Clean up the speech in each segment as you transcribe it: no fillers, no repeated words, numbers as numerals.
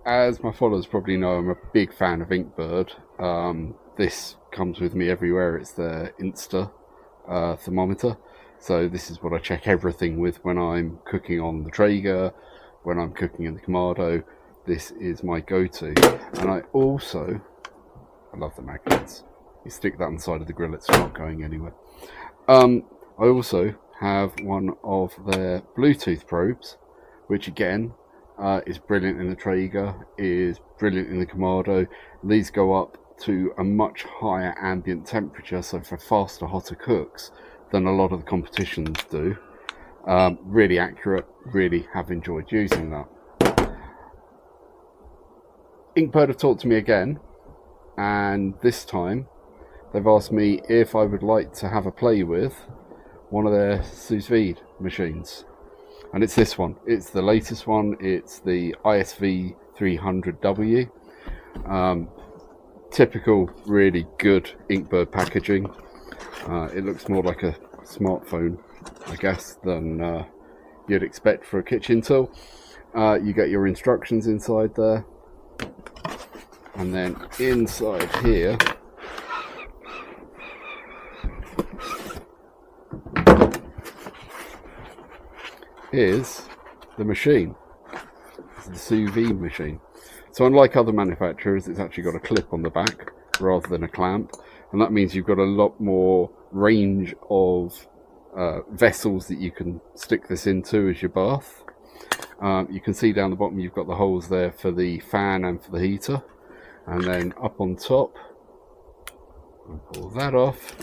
as my followers probably know, I'm a big fan of Inkbird. This comes with me everywhere. It's the Insta thermometer. So this is what I check everything with when I'm cooking on the Traeger, when I'm cooking in the Kamado. This is my go-to. And I love the magnets. You stick that on the side of the grill, it's not going anywhere. I also have one of their Bluetooth probes, which again is brilliant in the Traeger, is brilliant in the Kamado. These go up to a much higher ambient temperature, so for faster, hotter cooks than a lot of the competitions do. Really accurate, really have enjoyed using that. Inkbird have talked to me again, and this time they've asked me if I would like to have a play with one of their Sous Vide machines. And it's this one. It's the latest one. It's the ISV-300W. Typical, really good Inkbird packaging. It looks more like a smartphone, I guess, than you'd expect for a kitchen tool. You get your instructions inside there. And then inside here is the machine. It's the sous vide machine. So unlike other manufacturers, it's actually got a clip on the back rather than a clamp, and that means you've got a lot more range of vessels that you can stick this into as your bath. You can see down the bottom you've got the holes there for the fan and for the heater, and then up on top, I'll pull that off,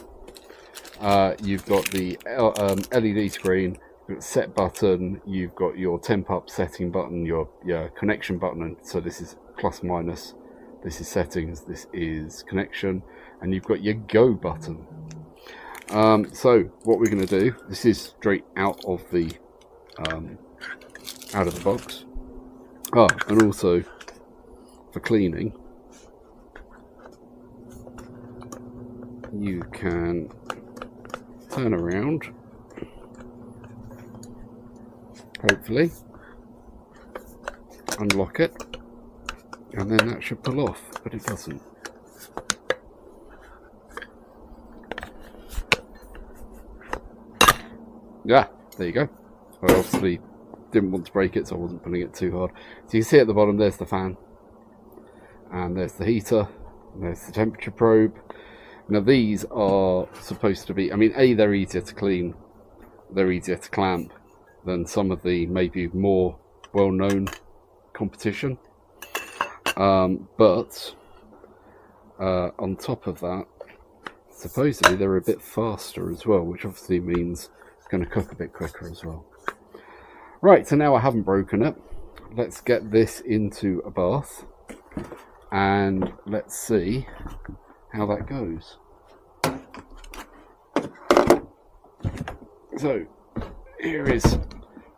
you've got the LED screen, you've got set button, you've got your temp up setting button, your connection button, and so this is plus minus, this is settings, this is connection, and you've got your go button. So what we're going to do, this is straight out of the box. And also for cleaning, you can turn around, hopefully, unlock it, and then that should pull off, but it doesn't. Yeah, there you go. I obviously didn't want to break it, so I wasn't pulling it too hard. So you can see at the bottom, there's the fan, and there's the heater, and there's the temperature probe. Now these are supposed to be, I mean, they're easier to clean, they're easier to clamp than some of the maybe more well-known competition. But on top of that, supposedly they're a bit faster as well, which obviously means it's going to cook a bit quicker as well. Right, so now I haven't broken it. Let's get this into a bath and let's see how that goes. So here is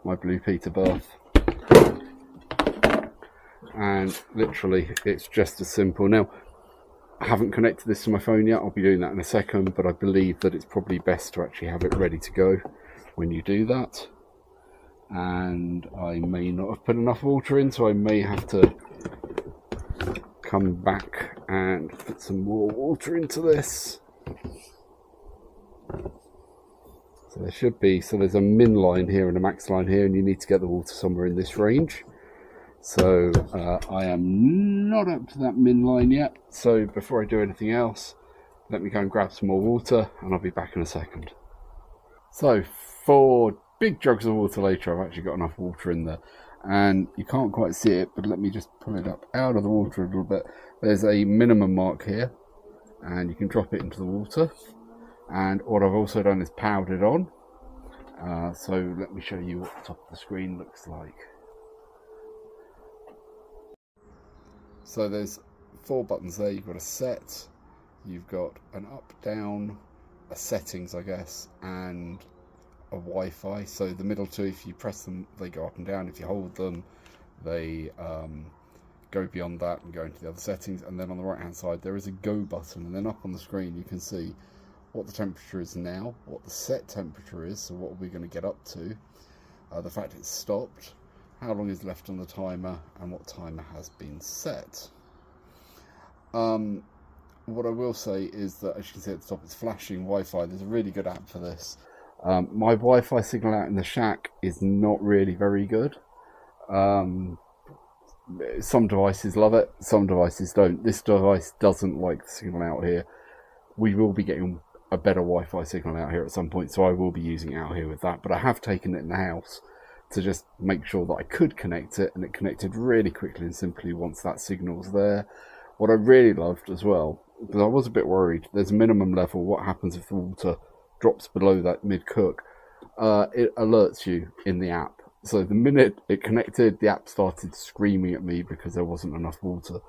my Blue Peter bath, and literally it's just as simple. Now I haven't connected this to my phone yet, I'll be doing that in a second, but I believe that it's probably best to actually have it ready to go when you do that. And I may not have put enough water in, so I may have to come back and put some more water into this. So there should be, so there's a min line here and a max line here, and you need to get the water somewhere in this range. So I am not up to that min line yet, so before I do anything else, let me go and grab some more water and I'll be back in a second. So 4 big jugs of water later, I've actually got enough water in there, and you can't quite see it, but let me just pull it up out of the water a little bit. There's a minimum mark here, and you can drop it into the water. And what I've also done is powered it on. So let me show you what the top of the screen looks like. So there's 4 buttons there. You've got a set, you've got an up, down, a settings, I guess, and a Wi-Fi. So the middle 2, if you press them, they go up and down. If you hold them, they go beyond that and go into the other settings. And then on the right hand side there is a go button, and then up on the screen you can see what the temperature is now, what the set temperature is, so what are we going to get up to, the fact it's stopped, how long is left on the timer and what timer has been set. What I will say is that, as you can see at the top, it's flashing Wi-Fi. There's a really good app for this. My Wi-Fi signal out in the shack is not really very good. Some devices love it, some devices don't. This device doesn't like the signal out here. We will be getting a better Wi-Fi signal out here at some point, so I will be using it out here with that. But I have taken it in the house to just make sure that I could connect it, and it connected really quickly and simply once that signal's there. What I really loved as well, because I was a bit worried, there's a minimum level. What happens if the water drops below that mid-cook? It alerts you in the app. So the minute it connected, the app started screaming at me because there wasn't enough water.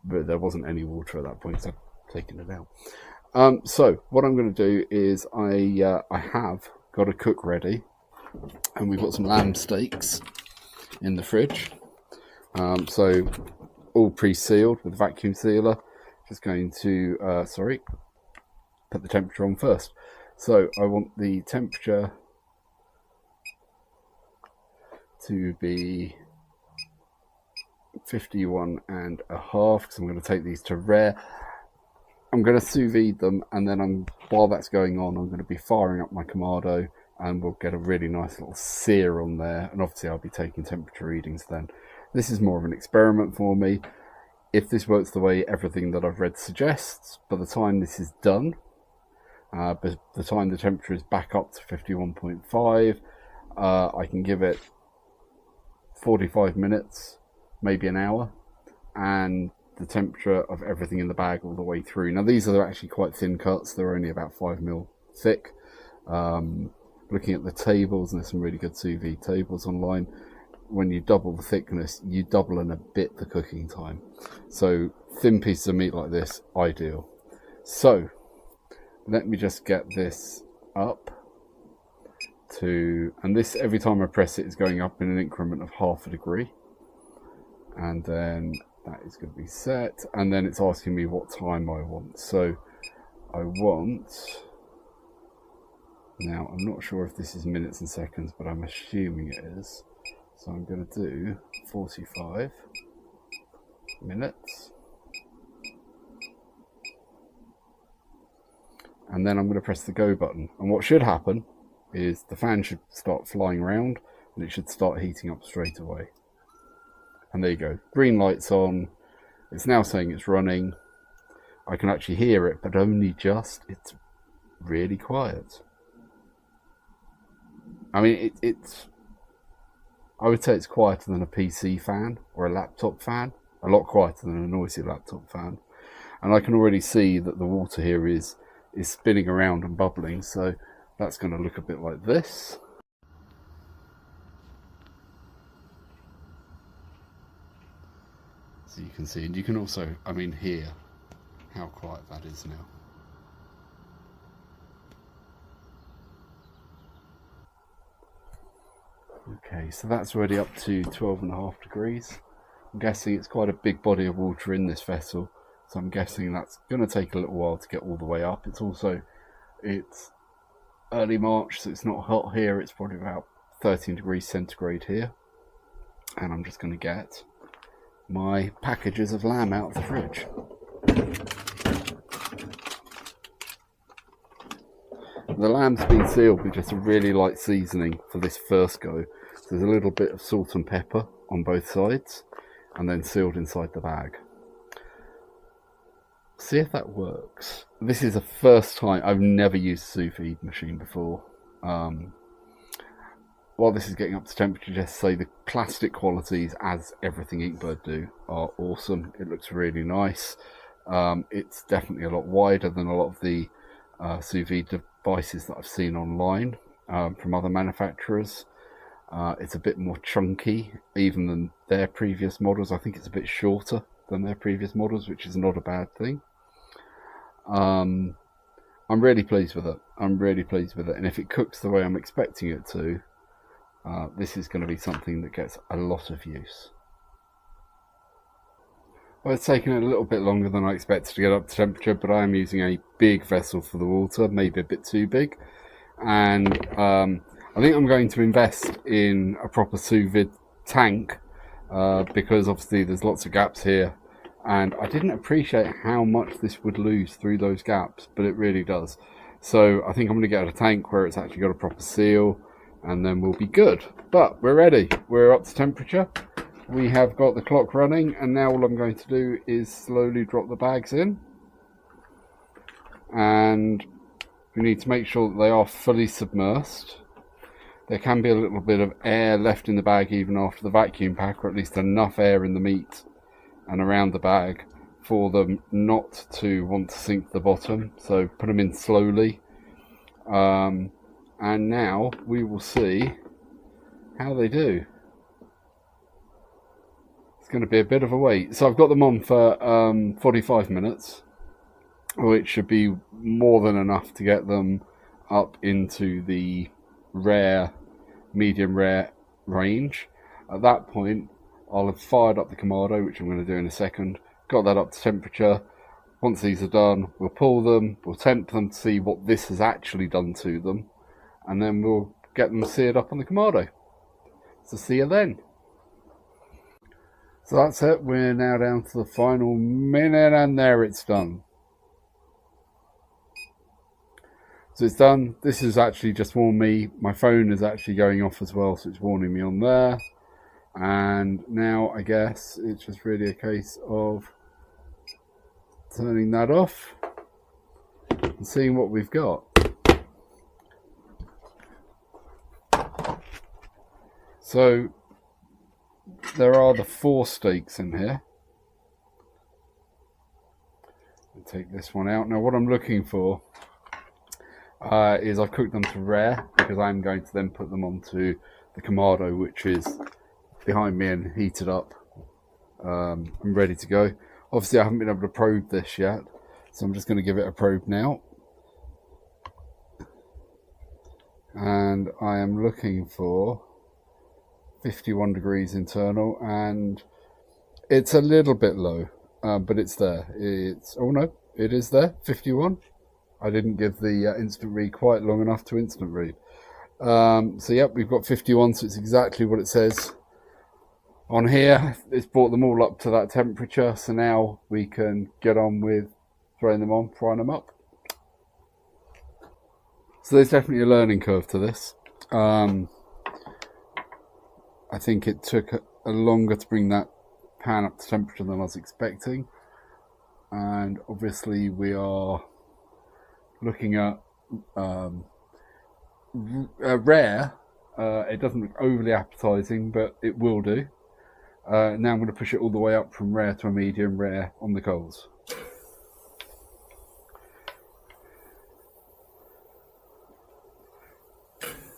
But there wasn't any water at that point, so I've taken it out. So what I'm going to do is I have got a cook ready. And we've got some lamb steaks in the fridge. So all pre-sealed with a vacuum sealer. Just going to, put the temperature on first. So I want the temperature to be 51.5 because I'm going to take these to rare. I'm going to sous vide them, and then while that's going on, I'm going to be firing up my Kamado, and we'll get a really nice little sear on there, and obviously I'll be taking temperature readings then. This is more of an experiment for me. If this works the way everything that I've read suggests, by the time this is done, by the time the temperature is back up to 51.5, I can give it 45 minutes, maybe an hour, and the temperature of everything in the bag all the way through. Now these are actually quite thin cuts, they're only about 5mm thick. Looking at the tables, and there's some really good sous vide tables online, when you double the thickness, you double and a bit the cooking time. So thin pieces of meat like this, ideal. So let me just get this up to, and this, every time I press it, is going up in an increment of 0.5 degree, and then that is going to be set, and then it's asking me what time I want. So I want, now I'm not sure if this is minutes and seconds, but I'm assuming it is. So I'm going to do 45 minutes. And then I'm going to press the go button. And what should happen is the fan should start flying around, and it should start heating up straight away. And there you go. Green light's on. It's now saying it's running. I can actually hear it, but only just. It's really quiet. I mean, I would say it's quieter than a PC fan or a laptop fan. A lot quieter than a noisy laptop fan. And I can already see that the water here is spinning around and bubbling. So that's going to look a bit like this. So you can see, and you can also, I mean, hear how quiet that is now. Okay, so that's already up to 12.5 degrees. I'm guessing it's quite a big body of water in this vessel, so I'm guessing that's going to take a little while to get all the way up. It's early March, so it's not hot here. It's probably about 13 degrees centigrade here. And I'm just going to get my packages of lamb out of the fridge. The lamb's been sealed with just a really light seasoning for this first go. So there's a little bit of salt and pepper on both sides, and then sealed inside the bag. See if that works. This is the first time. I've never used a sous vide machine before. While this is getting up to temperature, just say the plastic qualities, as everything Inkbird do, are awesome. It looks really nice. It's definitely a lot wider than a lot of the sous vide devices that I've seen online from other manufacturers. It's a bit more chunky even than their previous models. I think it's a bit shorter than their previous models, which is not a bad thing. I'm really pleased with it. I'm really pleased with it, and if it cooks the way I'm expecting it to, this is going to be something that gets a lot of use. Well, it's taken a little bit longer than I expected to get up to temperature, but I am using a big vessel for the water, maybe a bit too big, and I think I'm going to invest in a proper sous vide tank because obviously there's lots of gaps here, and I didn't appreciate how much this would lose through those gaps, but it really does. So I think I'm going to get a tank where it's actually got a proper seal, and then we'll be good. But we're ready. We're up to temperature. We have got the clock running, and now all I'm going to do is slowly drop the bags in. And we need to make sure that they are fully submersed. There can be a little bit of air left in the bag even after the vacuum pack, or at least enough air in the meat and around the bag for them not to want to sink to the bottom. So put them in slowly. And now we will see how they do. It's going to be a bit of a wait. So I've got them on for 45 minutes, which should be more than enough to get them up into the rare, medium rare range. At that point, I'll have fired up the Kamado, which I'm going to do in a second, got that up to temperature. Once these are done, we'll pull them, we'll temp them to see what this has actually done to them, and then we'll get them seared up on the Kamado. So see you then. So that's it, we're now down to the final minute, and there it's done. So it's done. This has actually just warned me. My phone is actually going off as well, so it's warning me on there. And now I guess it's just really a case of turning that off and seeing what we've got. So there are the 4 steaks in here. I'll take this one out. Now what I'm looking for is I've cooked them to rare, because I'm going to then put them onto the Kamado, which is behind me and heated up. I'm ready to go. Obviously I haven't been able to probe this yet, so I'm just going to give it a probe now. And I am looking for 51 degrees internal, and it's a little bit low, but it's there. Oh no, it is there, 51. I didn't give the instant read quite long enough to instant read. So yep, we've got 51, so it's exactly what it says on here. It's brought them all up to that temperature, so now we can get on with throwing them on, frying them up. So there's definitely a learning curve to this. I think it took a longer to bring that pan up to temperature than I was expecting, and obviously we are looking at rare. It doesn't look overly appetizing, but it will do. Now I'm going to push it all the way up from rare to a medium rare on the coals.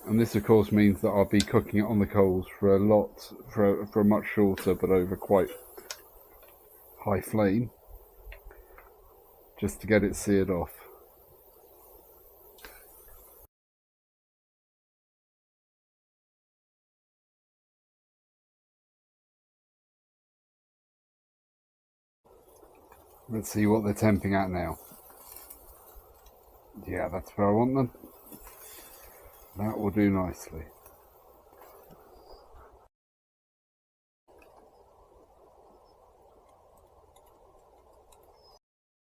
And this of course means that I'll be cooking it on the coals for a much shorter but over quite high flame, just to get it seared off. Let's see what they're temping at now. Yeah, that's where I want them. That will do nicely.